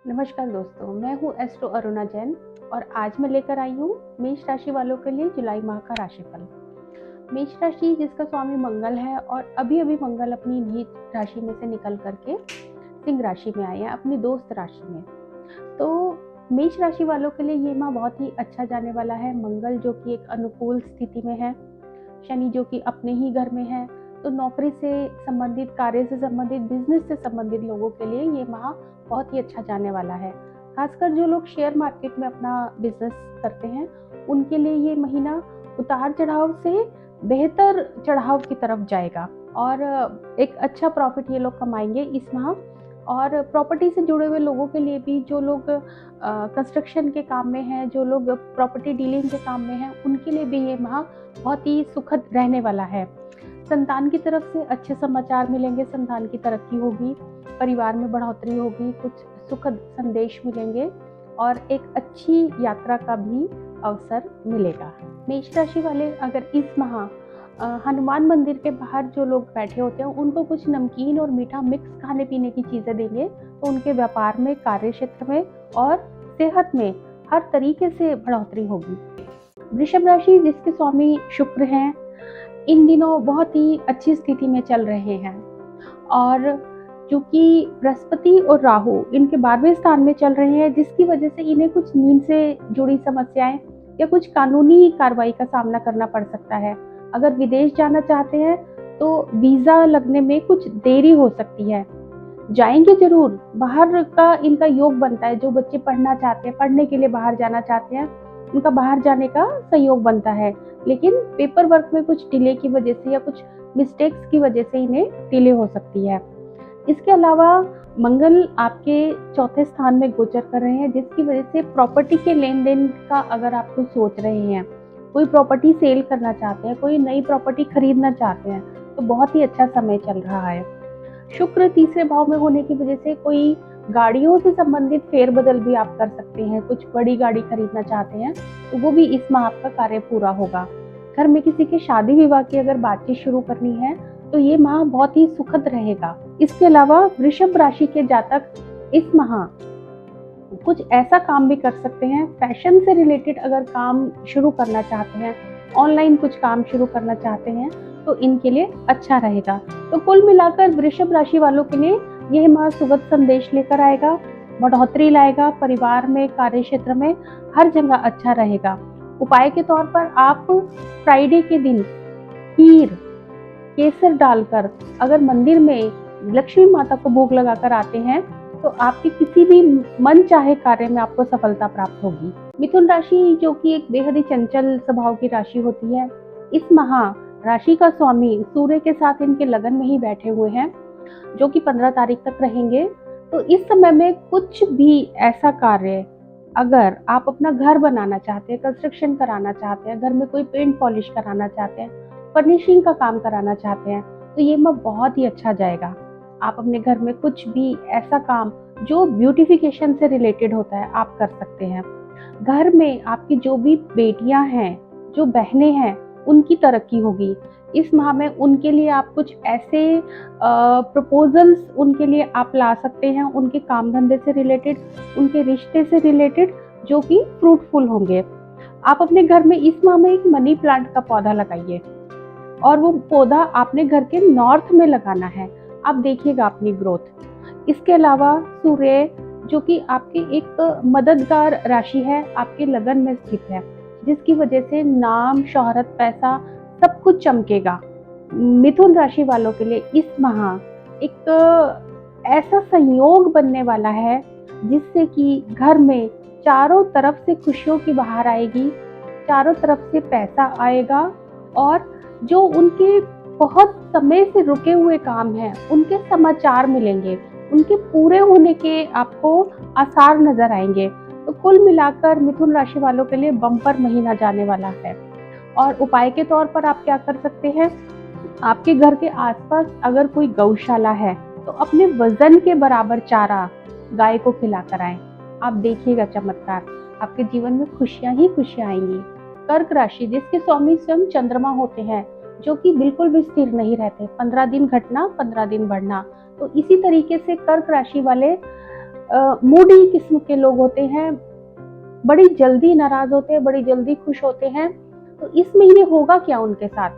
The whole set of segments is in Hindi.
नमस्कार दोस्तों, मैं हूँ एस्ट्रो अरुणा जैन और आज मैं लेकर आई हूँ मेष राशि वालों के लिए जुलाई माह का राशिफल। मेष राशि जिसका स्वामी मंगल है और अभी मंगल अपनी नीच राशि में से निकल करके सिंह राशि में आए हैं, अपनी दोस्त राशि में। तो मेष राशि वालों के लिए ये माह बहुत ही अच्छा जाने वाला है। मंगल जो कि एक अनुकूल स्थिति में है, शनि जो कि अपने ही घर में है, तो नौकरी से संबंधित, कार्य से संबंधित, बिजनेस से संबंधित लोगों के लिए ये माह बहुत ही अच्छा जाने वाला है। खासकर जो लोग शेयर मार्केट में अपना बिजनेस करते हैं उनके लिए ये महीना उतार चढ़ाव से बेहतर चढ़ाव की तरफ जाएगा और एक अच्छा प्रॉफिट ये लोग कमाएंगे इस माह। और प्रॉपर्टी से जुड़े हुए लोगों के लिए भी, जो लोग कंस्ट्रक्शन के काम में हैं, जो लोग प्रॉपर्टी डीलिंग के काम में हैं, उनके लिए भी ये माह बहुत ही सुखद रहने वाला है। संतान की तरफ से अच्छे समाचार मिलेंगे, संतान की तरक्की होगी, परिवार में बढ़ोतरी होगी, कुछ सुखद संदेश मिलेंगे और एक अच्छी यात्रा का भी अवसर मिलेगा। मेष राशि वाले अगर इस माह हनुमान मंदिर के बाहर जो लोग बैठे होते हैं उनको कुछ नमकीन और मीठा मिक्स खाने पीने की चीज़ें देंगे तो उनके व्यापार में, कार्य क्षेत्र में और सेहत में हर तरीके से बढ़ोतरी होगी। वृषभ राशि जिसके स्वामी शुक्र हैं, इन दिनों बहुत ही अच्छी स्थिति में चल रहे हैं और क्योंकि बृहस्पति और राहु इनके 12वें स्थान में चल रहे हैं, जिसकी वजह से इन्हें कुछ नींद से जुड़ी समस्याएं या कुछ कानूनी कार्रवाई का सामना करना पड़ सकता है। अगर विदेश जाना चाहते हैं तो वीजा लगने में कुछ देरी हो सकती है। जाएंगे जरूर, बाहर का इनका योग बनता है। जो बच्चे पढ़ना चाहते हैं, पढ़ने के लिए बाहर जाना चाहते हैं, उनका बाहर जाने का सहयोग बनता है, लेकिन पेपर वर्क में कुछ डिले की वजह से या कुछ मिस्टेक्स की वजह से इन्हें डिले हो सकती है। इसके अलावा मंगल आपके चौथे स्थान में गोचर कर रहे हैं, जिसकी वजह से प्रॉपर्टी के लेन देन का अगर आप कुछ सोच रहे हैं, कोई प्रॉपर्टी सेल करना चाहते हैं, कोई नई प्रॉपर्टी खरीदना चाहते हैं, तो बहुत ही अच्छा समय चल रहा है। शुक्र तीसरे भाव में होने की वजह से कोई गाड़ियों से संबंधित फेरबदल भी आप कर सकते हैं। कुछ बड़ी गाड़ी खरीदना चाहते हैं तो वो भी इस माह आपका कार्य पूरा होगा। घर में किसी के शादी विवाह की अगर बातचीत शुरू करनी है तो ये माह बहुत ही सुखद रहेगा। इसके अलावा वृषभ राशि के जातक इस माह कुछ ऐसा काम भी कर सकते हैं, फैशन से रिलेटेड अगर काम शुरू करना चाहते हैं, ऑनलाइन कुछ काम शुरू करना चाहते हैं तो इनके लिए अच्छा रहेगा। तो कुल मिलाकर वृषभ राशि वालों के लिए यह माह सुखद संदेश लेकर आएगा, बढ़ोतरी लाएगा, परिवार में, कार्य क्षेत्र में हर जगह अच्छा रहेगा। उपाय के तौर पर आप फ्राइडे के दिन खीर, केसर डालकर अगर मंदिर में लक्ष्मी माता को भोग लगाकर आते हैं तो आपके किसी भी मन चाहे कार्य में आपको सफलता प्राप्त होगी। मिथुन राशि जो कि एक बेहद ही चंचल स्वभाव की राशि होती है, इस माह राशि का स्वामी सूर्य के साथ इनके लगन में ही बैठे हुए हैं, जो कि 15 तारीख तक रहेंगे। तो इस समय में कुछ भी ऐसा कार्य, अगर आप अपना घर बनाना चाहते हैं, कंस्ट्रक्शन कराना चाहते हैं, घर में कोई पेंट पॉलिश कराना चाहते हैं, फर्निशिंग का काम कराना चाहते हैं, तो ये माह बहुत ही अच्छा जाएगा। आप अपने घर में कुछ भी ऐसा काम जो ब्यूटिफिकेशन से रिलेटेड होता है आप कर सकते हैं। घर में आपकी जो भी बेटियां हैं, जो बहनें हैं, उनकी तरक्की होगी। इस माह में उनके लिए आप कुछ ऐसे प्रपोजल्स उनके लिए आप ला सकते हैं, उनके काम धंधे से रिलेटेड, उनके रिश्ते से रिलेटेड, जो कि फ्रूटफुल होंगे। आप अपने घर में इस माह में एक मनी प्लांट का पौधा लगाइए और वो पौधा आपने घर के नॉर्थ में लगाना है, आप देखिएगा अपनी ग्रोथ। इसके अलावा सूर्य जो कि आपके एक मददगार राशि है, आपके लगन में स्थित है, जिसकी वजह से नाम, शोहरत, पैसा सब कुछ चमकेगा। मिथुन राशि वालों के लिए इस माह एक ऐसा संयोग बनने वाला है जिससे कि घर में चारों तरफ से खुशियों की बहार आएगी, चारों तरफ से पैसा आएगा और जो उनके बहुत समय से रुके हुए काम हैं उनके समाचार मिलेंगे, उनके पूरे होने के आपको आसार नजर आएंगे। तो कुल मिलाकर मिथुन राशि वालों के लिए बम्पर महीना जाने वाला है। और उपाय के तौर पर आप क्या कर सकते हैं, आपके घर के आसपास अगर कोई गौशाला है तो अपने वजन के बराबर चारा गाय को खिलाकर आएं, आप देखिएगा चमत्कार, आपके जीवन में खुशियां ही खुशियां आएंगी। कर्क राशि जिसके स्वामी स्वयं चंद्रमा होते हैं, जो कि बिल्कुल भी स्थिर नहीं रहते, 15 दिन घटना 15 दिन बढ़ना, तो इसी तरीके से कर्क राशि वाले मूडी किस्म के लोग होते हैं, बड़ी जल्दी नाराज होते हैं, बड़ी जल्दी खुश होते हैं। तो इस महीने होगा क्या उनके साथ,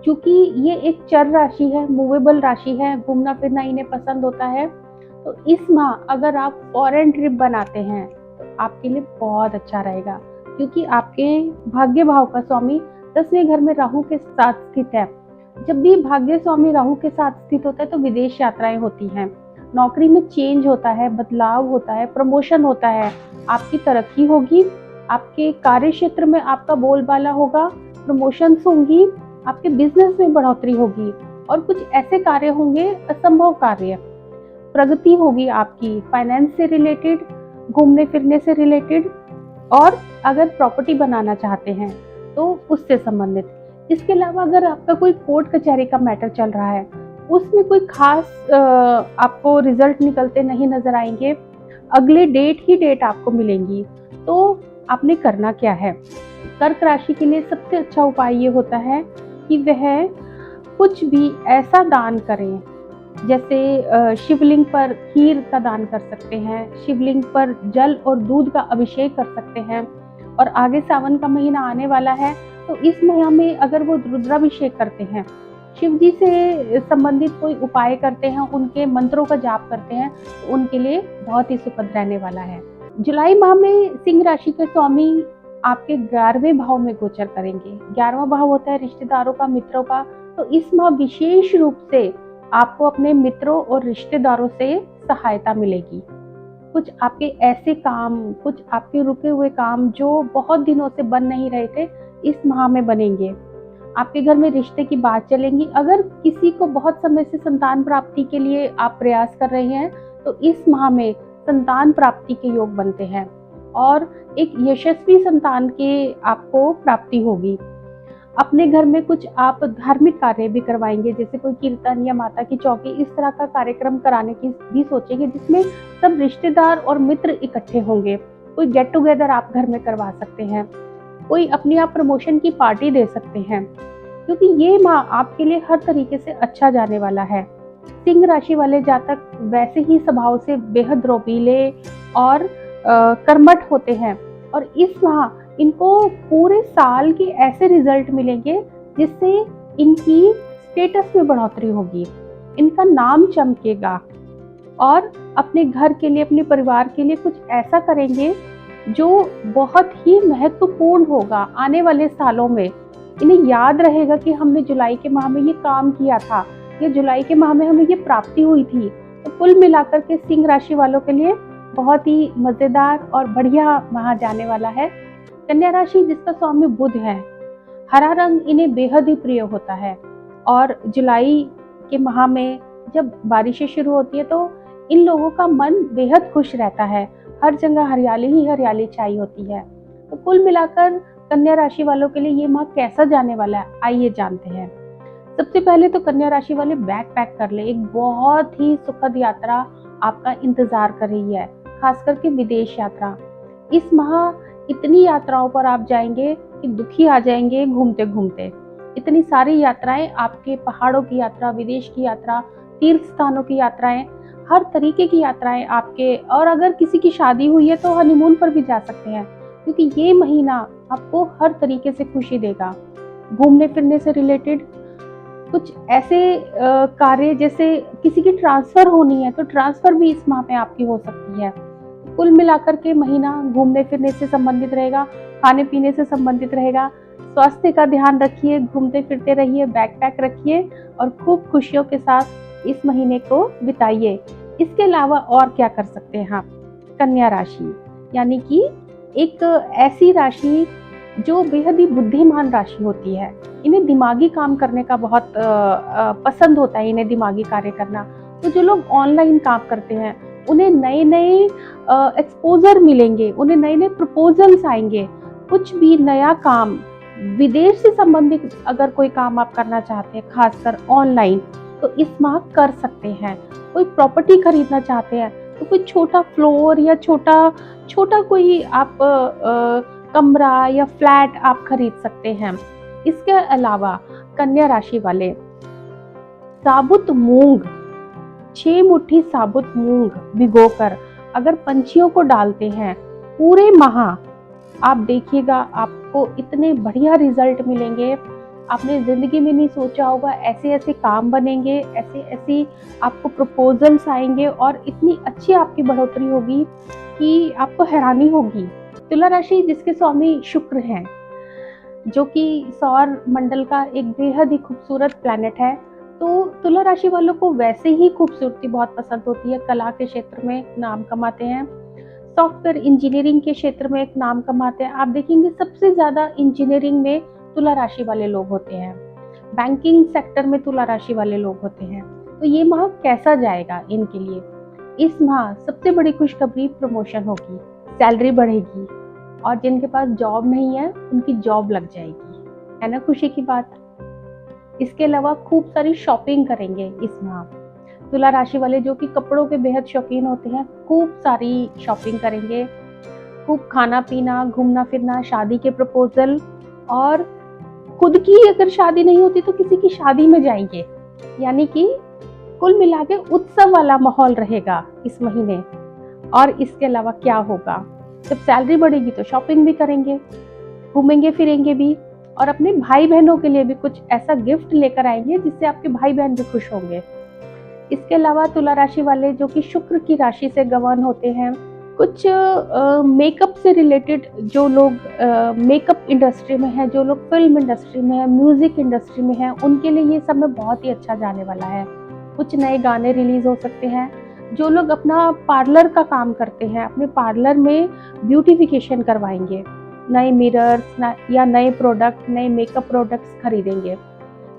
क्योंकि ये एक चर राशि है, मूवेबल राशि है, घूमना फिरना इन्हें पसंद होता है। तो इस माह अगर आप फॉरेन ट्रिप बनाते हैं तो आपके लिए बहुत अच्छा रहेगा, क्योंकि आपके भाग्य भाव का स्वामी 10वें घर में राहु के साथ स्थित है। जब भी भाग्य स्वामी राहु के साथ स्थित होता है तो विदेश यात्राएं होती हैं, नौकरी में चेंज होता है, बदलाव होता है, प्रमोशन होता है, आपकी तरक्की होगी, आपके कार्य क्षेत्र में आपका बोलबाला होगा, प्रमोशंस होंगी, आपके बिजनेस में बढ़ोतरी होगी और कुछ ऐसे कार्य होंगे, असंभव कार्य, प्रगति होगी आपकी फाइनेंस से रिलेटेड, घूमने फिरने से रिलेटेड, और अगर प्रॉपर्टी बनाना चाहते हैं तो उससे संबंधित। इसके अलावा अगर आपका कोई कोर्ट कचहरी का मैटर चल रहा है, उसमें कोई खास आपको रिजल्ट निकलते नहीं नजर आएंगे, अगले डेट आपको मिलेंगी। तो आपने करना क्या है, कर्क राशि के लिए सबसे अच्छा उपाय ये होता है कि वह कुछ भी ऐसा दान करें, जैसे शिवलिंग पर खीर का दान कर सकते हैं, शिवलिंग पर जल और दूध का अभिषेक कर सकते हैं। और आगे सावन का महीना आने वाला है, तो इस महीना में अगर वो रुद्राभिषेक करते हैं, शिव जी से संबंधित कोई उपाय करते हैं, उनके मंत्रों का जाप करते हैं, तो उनके लिए बहुत ही सुखद रहने वाला है। जुलाई माह में सिंह राशि के स्वामी आपके 11वें भाव में गोचर करेंगे। 11वां भाव होता है रिश्तेदारों का, मित्रों का। तो इस माह विशेष रूप से आपको अपने मित्रों और रिश्तेदारों से सहायता मिलेगी। कुछ आपके ऐसे काम, कुछ आपके रुके हुए काम जो बहुत दिनों से बन नहीं रहे थे, इस माह में बनेंगे। आपके घर में रिश्ते की बात चलेंगी। अगर किसी को बहुत समय से संतान प्राप्ति के लिए आप प्रयास कर रहे हैं, तो इस माह में संतान प्राप्ति के योग बनते हैं और एक यशस्वी संतान के आपको प्राप्ति होगी। अपने घर में कुछ आप धार्मिक कार्य भी करवाएंगे, जैसे कोई कीर्तन या माता की चौकी, इस तरह का कार्यक्रम कराने की भी सोचेंगे, जिसमें सब रिश्तेदार और मित्र इकट्ठे होंगे। कोई गेट टुगेदर आप घर में करवा सकते हैं, कोई अपनी आप प्रमोशन की पार्टी दे सकते हैं, क्योंकि ये माह आपके लिए हर तरीके से अच्छा जाने वाला है। सिंह राशि वाले जातक वैसे ही स्वभाव से बेहद रोबीले और कर्मठ होते हैं, और इस माह इनको पूरे साल के ऐसे रिजल्ट मिलेंगे जिससे इनकी स्टेटस में बढ़ोतरी होगी, इनका नाम चमकेगा, और अपने घर के लिए, अपने परिवार के लिए कुछ ऐसा करेंगे जो बहुत ही महत्वपूर्ण होगा। आने वाले सालों में इन्हें याद रहेगा कि हमने जुलाई के माह में ये काम किया था, या जुलाई के माह में हमें ये प्राप्ति हुई थी। तो कुल मिलाकर के सिंह राशि वालों के लिए बहुत ही मजेदार और बढ़िया माह जाने वाला है। कन्या राशि जिसका स्वामी बुध है, हरा रंग इन्हें बेहद ही प्रिय होता है, और जुलाई के माह में जब बारिशें शुरू होती है तो इन लोगों का मन बेहद खुश रहता है, हर जगह हरियाली ही हरियाली छाई होती है। तो कुल मिलाकर कन्या राशि वालों के लिए ये माह कैसा जाने वाला है, आइए जानते हैं। सबसे पहले तो कन्या राशि वाले बैग पैक कर ले, एक बहुत ही सुखद यात्रा आपका इंतजार कर रही है, खास करके विदेश यात्रा। इस माह इतनी यात्राओं पर आप जाएंगे कि दुखी आ जाएंगे घूमते घूमते। इतनी सारी यात्राएं, आपके पहाड़ों की यात्रा, विदेश की यात्रा, तीर्थ स्थानों की यात्राएं, हर तरीके की यात्राएं आपके, और अगर किसी की शादी हुई है तो हनीमून पर भी जा सकते हैं, क्योंकि ये महीना आपको हर तरीके से खुशी देगा। घूमने फिरने से रिलेटेड कुछ ऐसे कार्य, जैसे किसी की ट्रांसफर होनी है तो ट्रांसफर भी इस माह में आपकी हो सकती है। कुल मिलाकर के महीना घूमने फिरने से संबंधित रहेगा, खाने पीने से संबंधित रहेगा। स्वास्थ्य का ध्यान रखिए, घूमते फिरते रहिए, बैकपैक रखिए और खूब खुशियों के साथ इस महीने को बिताइए। इसके अलावा और क्या कर सकते हैं आप? कन्या राशि यानी कि एक ऐसी राशि जो बेहद ही बुद्धिमान राशि होती है। इन्हें दिमागी काम करने का बहुत पसंद होता है, इन्हें दिमागी कार्य करना। तो जो लोग ऑनलाइन काम करते हैं उन्हें नए नए एक्सपोजर मिलेंगे, उन्हें नए नए प्रपोजल्स आएंगे। कुछ भी नया काम, विदेश से संबंधित अगर कोई काम आप करना चाहते हैं, खासकर ऑनलाइन, तो इस माह कर सकते हैं। कोई प्रॉपर्टी खरीदना चाहते हैं तो कोई छोटा फ्लोर या छोटा कोई आप कमरा या फ्लैट आप खरीद सकते हैं। इसके अलावा कन्या राशि वाले साबुत मूंग, 6 मुट्ठी साबुत मूंग भिगोकर अगर पंछियों को डालते हैं पूरे माह, आप देखिएगा आपको इतने बढ़िया रिजल्ट मिलेंगे। आपने ज़िंदगी में नहीं सोचा होगा, ऐसे ऐसे काम बनेंगे, ऐसे ऐसी आपको प्रपोजल्स आएंगे और इतनी अच्छी आपकी बढ़ोतरी होगी कि आपको हैरानी होगी। तुला राशि जिसके स्वामी शुक्र हैं, जो कि सौर मंडल का एक बेहद ही खूबसूरत प्लैनेट है, तो तुला राशि वालों को वैसे ही खूबसूरती बहुत पसंद होती है। कला के क्षेत्र में नाम कमाते हैं, सॉफ्टवेयर इंजीनियरिंग के क्षेत्र में एक नाम कमाते हैं। आप देखेंगे सबसे ज़्यादा इंजीनियरिंग में तुला राशि वाले लोग होते हैं, बैंकिंग सेक्टर में तुला राशि वाले लोग होते हैं। तो ये माह कैसा जाएगा इनके लिए? इस माह सबसे बड़ी खुशखबरी, प्रमोशन होगी, सैलरी बढ़ेगी और जिनके पास जॉब नहीं है उनकी जॉब लग जाएगी, है ना खुशी की बात। इसके अलावा खूब सारी शॉपिंग करेंगे इस माह। तुला राशि वाले जो कि कपड़ों के बेहद शौकीन होते हैं, खूब सारी शॉपिंग करेंगे, खूब खाना पीना, घूमना फिरना, शादी के प्रपोजल, और खुद की अगर शादी नहीं होती तो किसी की शादी में जाएंगे। यानी कि कुल मिला के उत्सव वाला माहौल रहेगा इस महीने। और इसके अलावा क्या होगा, जब सैलरी बढ़ेगी तो शॉपिंग भी करेंगे, घूमेंगे फिरेंगे भी, और अपने भाई बहनों के लिए भी कुछ ऐसा गिफ्ट लेकर आएंगे जिससे आपके भाई बहन भी खुश होंगे। इसके अलावा तुला राशि वाले जो कि शुक्र की राशि से गवान होते हैं, कुछ मेकअप से रिलेटेड जो लोग मेकअप इंडस्ट्री में हैं, जो लोग फिल्म इंडस्ट्री में हैं, म्यूजिक इंडस्ट्री में हैं, उनके लिए ये समय बहुत ही अच्छा जाने वाला है। कुछ नए गाने रिलीज हो सकते हैं। जो लोग अपना पार्लर का काम करते हैं, अपने पार्लर में ब्यूटिफिकेशन करवाएंगे, नए मिरर्स या नए प्रोडक्ट, नए मेकअप प्रोडक्ट्स खरीदेंगे।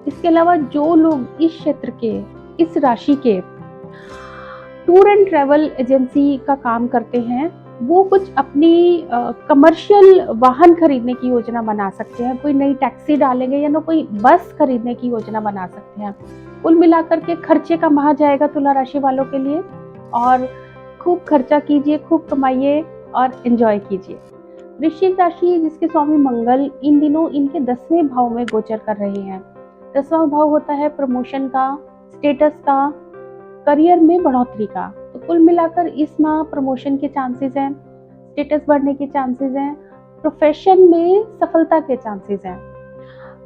इसके अलावा जो लोग इस क्षेत्र के, इस राशि के टूर एंड ट्रैवल एजेंसी का काम करते हैं, वो कुछ अपनी कमर्शियल वाहन खरीदने की योजना बना सकते हैं। कोई नई टैक्सी डालेंगे या ना कोई बस खरीदने की योजना बना सकते हैं। कुल मिलाकर के खर्चे का माह जाएगा तुला राशि वालों के लिए, और खूब खर्चा कीजिए, खूब कमाइए और एंजॉय कीजिए। वृश्चिक राशि जिसके स्वामी मंगल इन दिनों इनके 10वें भाव में गोचर कर रहे हैं। 10वां भाव होता है प्रमोशन का, स्टेटस का, करियर में बढ़ोतरी का। तो कुल मिलाकर इस माह प्रमोशन के चांसेस हैं, स्टेटस बढ़ने के चांसेस हैं, प्रोफेशन में सफलता के चांसेस हैं।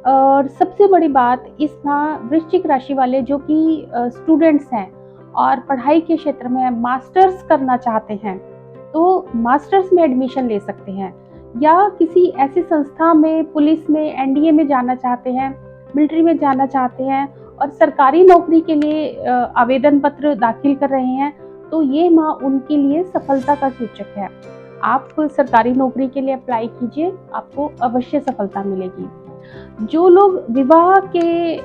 और सबसे बड़ी बात, इस माह वृश्चिक राशि वाले जो कि स्टूडेंट्स हैं और पढ़ाई के क्षेत्र में मास्टर्स करना चाहते हैं, तो मास्टर्स में एडमिशन ले सकते हैं, या किसी ऐसी संस्था में, पुलिस में, एनडीए में जाना चाहते हैं, मिलिट्री में जाना चाहते हैं और सरकारी नौकरी के लिए आवेदन पत्र दाखिल कर रहे हैं, तो ये माह उनके लिए सफलता का सूचक है। आप सरकारी नौकरी के लिए अप्लाई कीजिए, आपको अवश्य सफलता मिलेगी। जो लोग विवाह के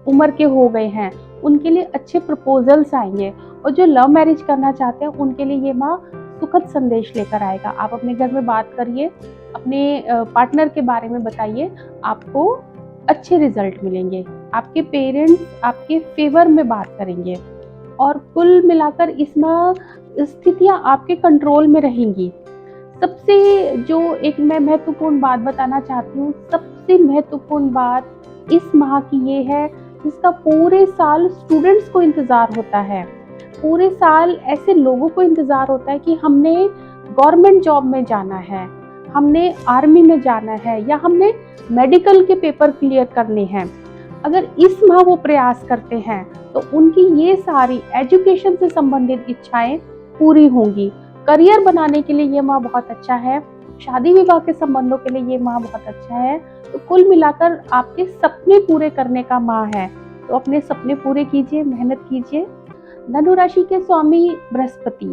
उम्र के हो गए हैं, उनके लिए अच्छे प्रपोजल्स आएंगे, और जो लव मैरिज करना चाहते हैं उनके लिए ये माह सुखद संदेश लेकर आएगा। आप अपने घर में बात करिए, अपने पार्टनर के बारे में बताइए, आपको अच्छे रिजल्ट मिलेंगे। आपके पेरेंट्स आपके फेवर में बात करेंगे, और कुल मिलाकर इस माह स्थितियां आपके कंट्रोल में रहेंगी। सबसे जो एक मैं महत्वपूर्ण बात बताना चाहती हूँ, सबसे महत्वपूर्ण बात इस माह की ये है जिसका पूरे साल स्टूडेंट्स को इंतज़ार होता है। पूरे साल ऐसे लोगों को इंतज़ार होता है कि हमने गवर्नमेंट जॉब में जाना है, हमने आर्मी में जाना है, या हमने मेडिकल के पेपर क्लियर करने हैं। अगर इस माह वो प्रयास करते हैं तो उनकी ये सारी एजुकेशन से संबंधित इच्छाएं पूरी होंगी। करियर बनाने के लिए ये माह बहुत अच्छा है, शादी विवाह के संबंधों के लिए ये माह बहुत अच्छा है। तो कुल मिलाकर आपके सपने पूरे करने का माह है, तो अपने सपने पूरे कीजिए, मेहनत कीजिए। धनु राशि के स्वामी बृहस्पति,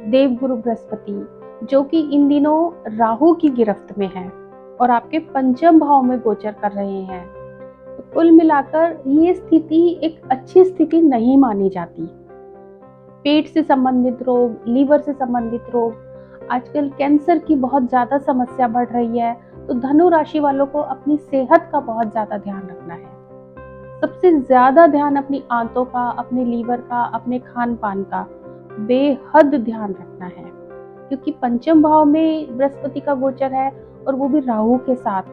देवगुरु बृहस्पति, जो कि इन दिनों राहु की गिरफ्त में है और आपके पंचम भाव में गोचर कर रहे हैं, तो कुल मिलाकर ये स्थिति एक अच्छी स्थिति नहीं मानी जाती। पेट से संबंधित रोग, लीवर से संबंधित रोग, आजकल कैंसर की बहुत ज़्यादा समस्या बढ़ रही है, तो धनु राशि वालों को अपनी सेहत का बहुत ज़्यादा ध्यान रखना है। सबसे ज़्यादा ध्यान अपनी आंतों का, अपने लीवर का, अपने खान पान का बेहद ध्यान रखना है, क्योंकि पंचम भाव में बृहस्पति का गोचर है और वो भी राहु के साथ।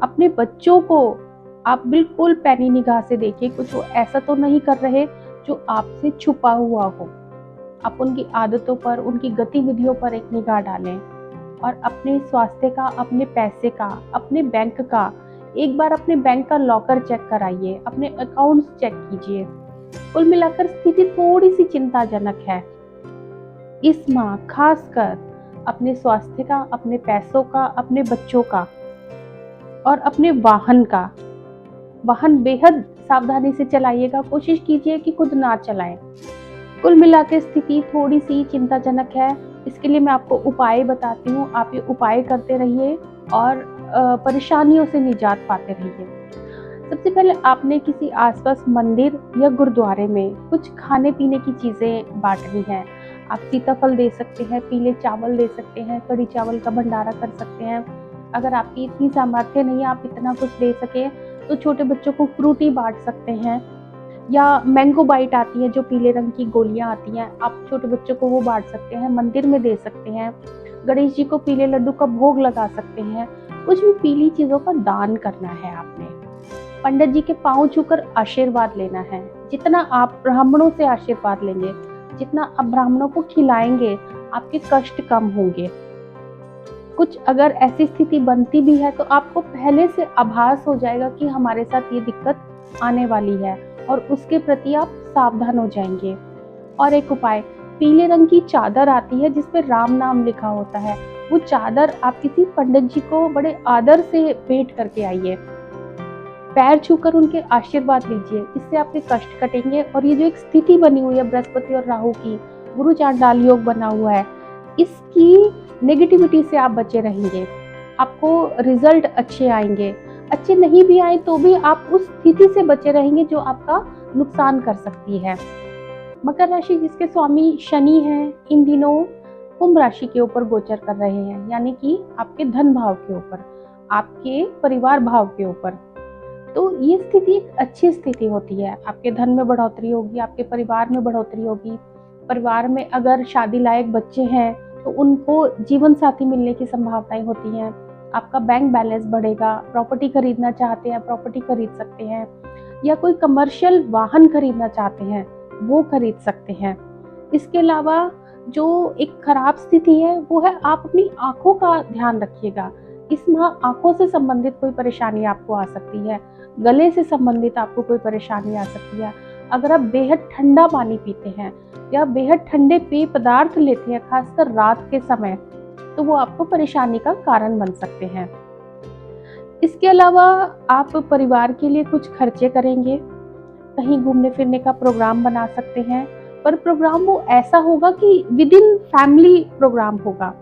अपने बच्चों को आप बिल्कुल पैनी निगाह से देखिए, कुछ वो ऐसा तो नहीं कर रहे जो आपसे छुपा हुआ हो। आप उनकी आदतों पर, उनकी गतिविधियों पर एक निगाह डालें और अपने स्वास्थ्य का, अपने पैसे का, अपने बैंक का, एक बार अपने बैंक का लॉकर चेक कराइए, अपने अकाउंट्स चेक कीजिए। कुल मिलाकर स्थिति थोड़ी सी चिंताजनक है। इस माह खासकर अपने स्वास्थ्य का, अपने पैसों का, अपने बच्चों का और अपने वाहन का, वाहन बेहद सावधानी से चलाइएगा, कोशिश कीजिए कि खुद ना चलाएं। कुल मिलाकर स्थिति थोड़ी सी चिंताजनक है। इसके लिए मैं आपको उपाय बताती हूँ, आप ये उपाय करते रहिए और परेशानियों से निजात पाते रहिए। सबसे पहले आपने किसी आसपास मंदिर या गुरुद्वारे में कुछ खाने पीने की चीज़ें बांटनी है। आप सीताफल दे सकते हैं, पीले चावल दे सकते हैं, कड़ी चावल का भंडारा कर सकते हैं। अगर आपकी इतनी सामर्थ्य नहीं है, आप इतना कुछ दे सके, तो छोटे बच्चों को फ्रूटी बांट सकते हैं, या मैंगो बाइट आती है जो पीले रंग की गोलियां आती हैं, आप छोटे बच्चों को वो बांट सकते हैं, मंदिर में दे सकते हैं। गणेश जी को पीले लड्डू का भोग लगा सकते हैं। कुछ भी पीली चीज़ों का दान करना है आपने। पंडित जी के पांव छूकर आशीर्वाद लेना है। जितना आप ब्राह्मणों से आशीर्वाद लेंगे, जितना आप ब्राह्मणों को खिलाएंगे, आपके कष्ट कम होंगे। कुछ अगर ऐसी स्थिति बनती भी है तो आपको पहले से आभास हो जाएगा कि हमारे साथ ये दिक्कत आने वाली है और उसके प्रति आप सावधान हो जाएंगे। और एक उपाय, पीले रंग की चादर आती है जिसपे राम नाम लिखा होता है, वो चादर आप किसी पंडित जी को बड़े आदर से भेंट करके आइए। पैर छूकर उनके आशीर्वाद लीजिए, इससे आपके कष्ट कटेंगे। और ये जो एक स्थिति बनी हुई है बृहस्पति और राहु की, गुरु चांडाल योग बना हुआ है, इसकी नेगेटिविटी से आप बचे रहेंगे। आपको रिजल्ट अच्छे आएंगे। अच्छे नहीं भी आए तो भी आप उस स्थिति से बचे रहेंगे जो आपका नुकसान कर सकती है। मकर राशि जिसके स्वामी शनि हैं, इन दिनों कुंभ राशि के ऊपर गोचर कर रहे हैं, यानी कि आपके धन भाव के ऊपर, आपके परिवार भाव के ऊपर। तो ये स्थिति एक अच्छी स्थिति होती है। आपके धन में बढ़ोतरी होगी, आपके परिवार में बढ़ोतरी होगी। परिवार में अगर शादी लायक बच्चे हैं तो उनको जीवन साथी मिलने की संभावनाएं होती हैं। आपका बैंक बैलेंस बढ़ेगा। प्रॉपर्टी खरीदना चाहते हैं, प्रॉपर्टी खरीद सकते हैं, या कोई कमर्शियल वाहन खरीदना चाहते हैं, वो खरीद सकते हैं। इसके अलावा जो एक खराब स्थिति है वो है, आप अपनी आंखों का ध्यान रखिएगा। इस माह आंखों से संबंधित कोई परेशानी आपको आ सकती है, गले से संबंधित आपको कोई परेशानी आ सकती है। अगर आप बेहद ठंडा पानी पीते हैं या बेहद ठंडे पेय पदार्थ लेते हैं, खासकर रात के समय, तो वो आपको परेशानी का कारण बन सकते हैं। इसके अलावा आप परिवार के लिए कुछ खर्चे करेंगे, कहीं घूमने फिरने का प्रोग्राम बना सकते हैं, पर प्रोग्राम वो ऐसा होगा कि विद इन फैमिली प्रोग्राम होगा।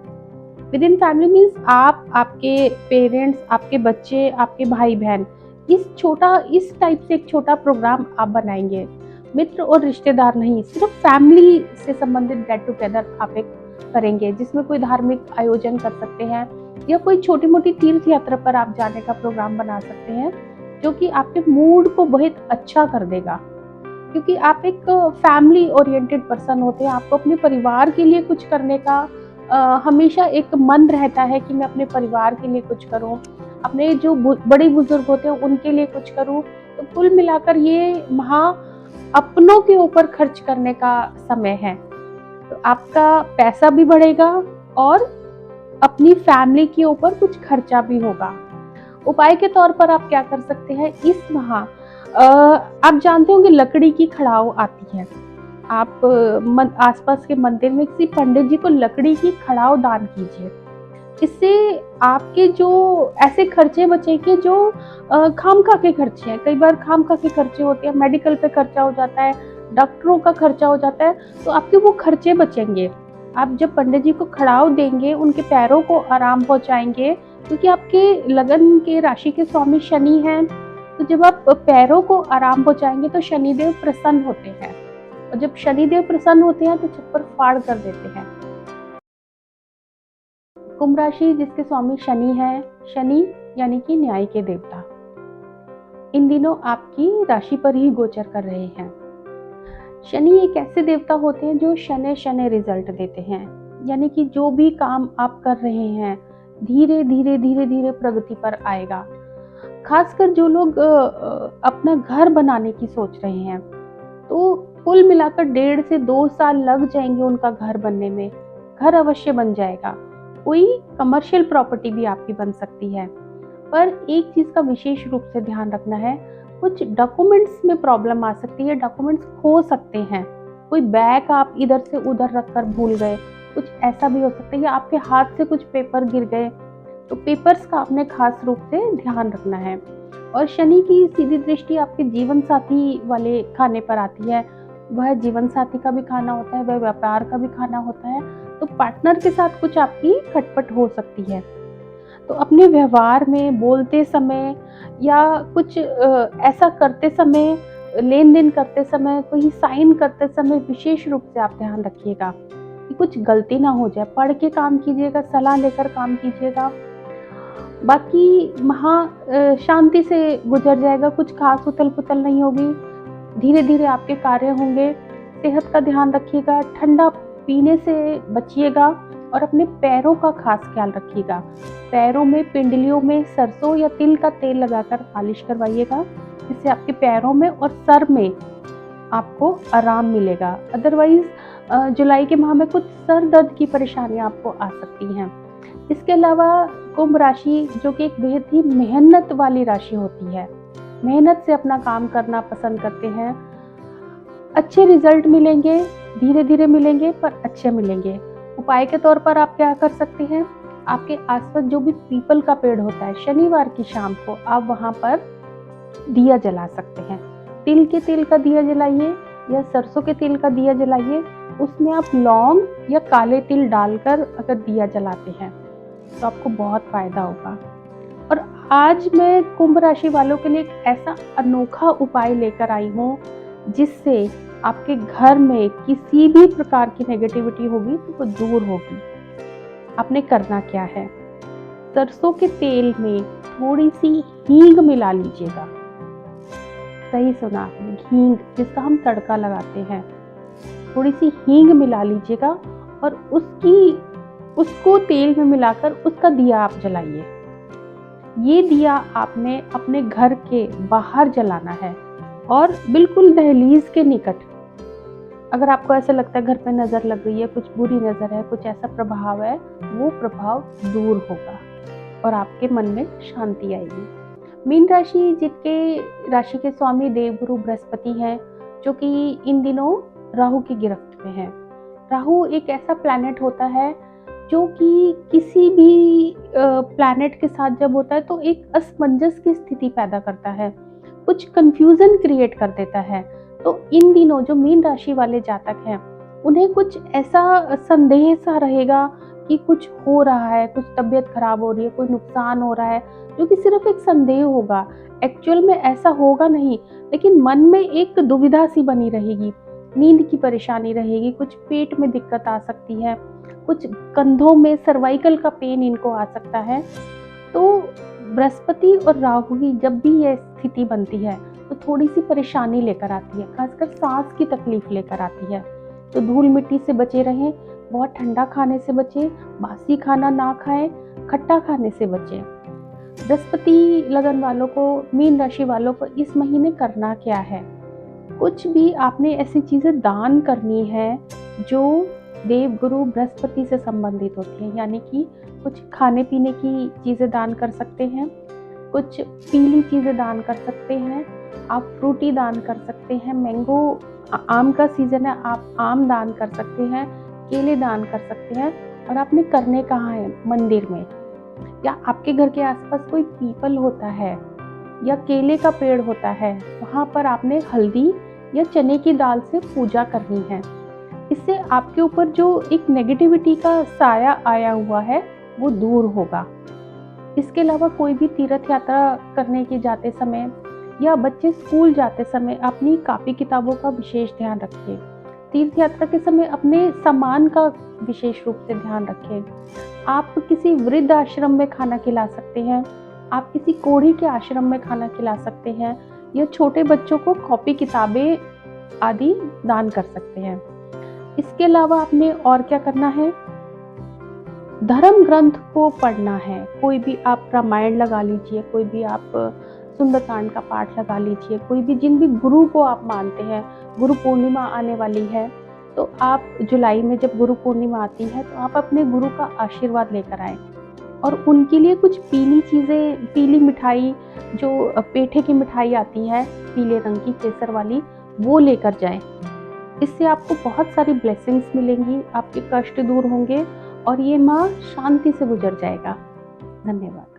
विद इन फैमिली मीन्स आप, आपके पेरेंट्स, आपके बच्चे, आपके भाई बहन, इस टाइप से एक छोटा प्रोग्राम आप बनाएंगे। मित्र और रिश्तेदार नहीं, सिर्फ फैमिली से संबंधित गेट टुगेदर आप एक करेंगे, जिसमें कोई धार्मिक आयोजन कर सकते हैं या कोई छोटी मोटी तीर्थ यात्रा पर आप जाने का प्रोग्राम बना सकते हैं, जो कि आपके मूड को बहुत अच्छा कर देगा। क्योंकि आप एक फैमिली ओरिएंटेड पर्सन होते हैं, आपको अपने परिवार के लिए कुछ करने का हमेशा एक मन रहता है कि मैं अपने परिवार के लिए कुछ करूं, अपने जो बड़े बुजुर्ग होते हैं उनके लिए कुछ करूं। तो कुल मिलाकर ये माह अपनों के ऊपर खर्च करने का समय है। तो आपका पैसा भी बढ़ेगा और अपनी फैमिली के ऊपर कुछ खर्चा भी होगा। उपाय के तौर पर आप क्या कर सकते हैं, इस माह आप जानते होंगे लकड़ी की खड़ाऊ आती है, आप आसपास के मंदिर में किसी पंडित जी को लकड़ी की खड़ाऊ दान कीजिए। इससे आपके जो ऐसे खर्चे बचेंगे जो खामखा के खर्चे हैं। कई बार खामखा के खर्चे होते हैं, मेडिकल पे खर्चा हो जाता है, डॉक्टरों का खर्चा हो जाता है, तो आपके वो खर्चे बचेंगे। आप जब पंडित जी को खड़ाऊ देंगे, उनके पैरों को आराम पहुंचाएंगे, क्योंकि आपके लगन के राशि के स्वामी शनि हैं। तो जब आप पैरों को आराम पहुंचाएंगे तो शनिदेव प्रसन्न होते हैं, और जब शनिदेव प्रसन्न होते हैं तो छप्पर फाड़ कर देते हैं। कुंभ राशि जिसके स्वामी शनि है, शनि यानी कि न्याय के देवता, इन दिनों आपकी राशि पर ही गोचर कर रहे हैं। शनि एक ऐसे देवता होते हैं जो शनि शनि रिजल्ट देते हैं, यानी कि जो भी काम आप कर रहे हैं धीरे धीरे प्रगति पर आएगा। खासकर जो लोग अपना घर बनाने की सोच रहे हैं, तो कुल मिलाकर 1.5 से 2 साल लग जाएंगे उनका घर बनने में। घर अवश्य बन जाएगा, कोई कमर्शियल प्रॉपर्टी भी आपकी बन सकती है। पर एक चीज का विशेष रूप से ध्यान रखना है, कुछ डॉक्यूमेंट्स में प्रॉब्लम आ सकती है, डॉक्यूमेंट्स खो सकते हैं। कोई बैग आप इधर से उधर रखकर भूल गए, कुछ ऐसा भी हो सकता है, या आपके हाथ से कुछ पेपर गिर गए, तो पेपर्स का आपने खास रूप से ध्यान रखना है। और शनि की सीधी दृष्टि आपके जीवन साथी वाले खाने पर आती है। वह जीवन साथी का भी खाना होता है, वह व्यापार का भी खाना होता है, तो पार्टनर के साथ कुछ आपकी खटपट हो सकती है। तो अपने व्यवहार में बोलते समय या कुछ ऐसा करते समय, लेन देन करते समय, कोई साइन करते समय विशेष रूप से आप ध्यान रखिएगा कि कुछ गलती ना हो जाए। पढ़ के काम कीजिएगा, सलाह लेकर काम कीजिएगा, बाकी वहाँ शांति से गुजर जाएगा, कुछ खास उथल पुथल नहीं होगी, धीरे धीरे आपके कार्य होंगे। सेहत का ध्यान रखिएगा, ठंडा पीने से बचिएगा और अपने पैरों का खास ख्याल रखिएगा। पैरों में, पिंडलियों में सरसों या तिल का तेल लगाकर मालिश करवाइएगा, जिससे आपके पैरों में और सर में आपको आराम मिलेगा। अदरवाइज जुलाई के माह में कुछ सर दर्द की परेशानियां आपको आ सकती हैं। इसके अलावा कुंभ राशि, जो कि एक बेहद ही मेहनत वाली राशि होती है, मेहनत से अपना काम करना पसंद करते हैं। अच्छे रिजल्ट मिलेंगे, धीरे धीरे मिलेंगे, पर अच्छे मिलेंगे। उपाय के तौर पर आप क्या कर सकते हैं, आपके आसपास जो भी पीपल का पेड़ होता है, शनिवार की शाम को आप वहां पर दिया जला सकते हैं। तिल के तेल का दिया जलाइए या सरसों के तेल का दिया जलाइए, उसमें आप लौंग या काले तिल डालकर अगर दिया जलाते हैं तो आपको बहुत फायदा होगा। और आज मैं कुंभ राशि वालों के लिए एक ऐसा अनोखा उपाय लेकर आई हूँ जिससे आपके घर में किसी भी प्रकार की नेगेटिविटी होगी तो वो दूर होगी। आपने करना क्या है, सरसों के तेल में थोड़ी सी हींग मिला लीजिएगा। सही सुना आपने, हींग, जिसका हम तड़का लगाते हैं। थोड़ी सी हींग मिला लीजिएगा और उसको तेल में मिलाकर उसका दिया आप जलाइए। ये दिया आपने अपने घर के बाहर जलाना है और बिल्कुल दहलीज के निकट। अगर आपको ऐसा लगता है घर पे नजर लग रही है, कुछ बुरी नजर है, कुछ ऐसा प्रभाव है, वो प्रभाव दूर होगा और आपके मन में शांति आएगी। मीन राशि, जिनके राशि के स्वामी देवगुरु बृहस्पति हैं, जो कि इन दिनों राहु की गिरफ्त में है। राहु एक ऐसा प्लैनेट होता है जो कि किसी भी प्लैनेट के साथ जब होता है तो एक असमंजस की स्थिति पैदा करता है, कुछ कंफ्यूजन क्रिएट कर देता है। तो इन दिनों जो मीन राशि वाले जातक हैं, उन्हें कुछ ऐसा संदेह सा रहेगा कि कुछ हो रहा है, कुछ तबीयत खराब हो रही है, कोई नुकसान हो रहा है, जो कि सिर्फ एक संदेह होगा। एक्चुअल में ऐसा होगा नहीं, लेकिन मन में एक दुविधा सी बनी रहेगी, नींद की परेशानी रहेगी, कुछ पेट में दिक्कत आ सकती है, कुछ कंधों में सर्वाइकल का पेन इनको आ सकता है। तो बृहस्पति और राहु की जब भी यह स्थिति बनती है तो थोड़ी सी परेशानी लेकर आती है, खासकर सांस की तकलीफ लेकर आती है। तो धूल मिट्टी से बचे रहें, बहुत ठंडा खाने से बचें, बासी खाना ना खाएं, खट्टा खाने से बचें। बृहस्पति लगन वालों को, मीन राशि वालों को इस महीने करना क्या है, कुछ भी आपने ऐसी चीजें दान करनी है जो देवगुरु बृहस्पति से संबंधित होती है। यानी कि कुछ खाने पीने की चीजें दान कर सकते हैं, कुछ पीली चीजें दान कर सकते हैं, आप फ्रूटी दान कर सकते हैं, मैंगो, आम का सीजन है, आप आम दान कर सकते हैं, केले दान कर सकते हैं। और आपने करने कहाँ है, मंदिर में, या आपके घर के आसपास कोई पीपल होता है या केले का पेड़ होता है, वहाँ पर आपने हल्दी या चने की दाल से पूजा करनी है। इससे आपके ऊपर जो एक नेगेटिविटी का साया आया हुआ है वो दूर होगा। इसके अलावा कोई भी तीर्थ यात्रा करने के जाते समय या बच्चे स्कूल जाते समय अपनी कॉपी किताबों का विशेष ध्यान रखिए। तीर्थ यात्रा के समय अपने सामान का विशेष रूप से ध्यान रखें। आप किसी वृद्ध आश्रम में खाना खिला सकते हैं, आप किसी कोढ़ी के आश्रम में खाना खिला सकते हैं, या छोटे बच्चों को कॉपी किताबें आदि दान कर सकते हैं। इसके अलावा आपने और क्या करना है, धर्म ग्रंथ को पढ़ना है। कोई भी आप रामायण लगा लीजिए, कोई भी आप सुंदरकांड का पाठ लगा लीजिए। कोई भी जिन भी गुरु को आप मानते हैं, गुरु पूर्णिमा आने वाली है, तो आप जुलाई में जब गुरु पूर्णिमा आती है तो आप अपने गुरु का आशीर्वाद लेकर आएँ और उनके लिए कुछ पीली चीज़ें, पीली मिठाई, जो पेठे की मिठाई आती है पीले रंग की केसर वाली, वो लेकर जाएँ। इससे आपको बहुत सारी ब्लेसिंग्स मिलेंगी, आपके कष्ट दूर होंगे और ये माह शांति से गुजर जाएगा। धन्यवाद।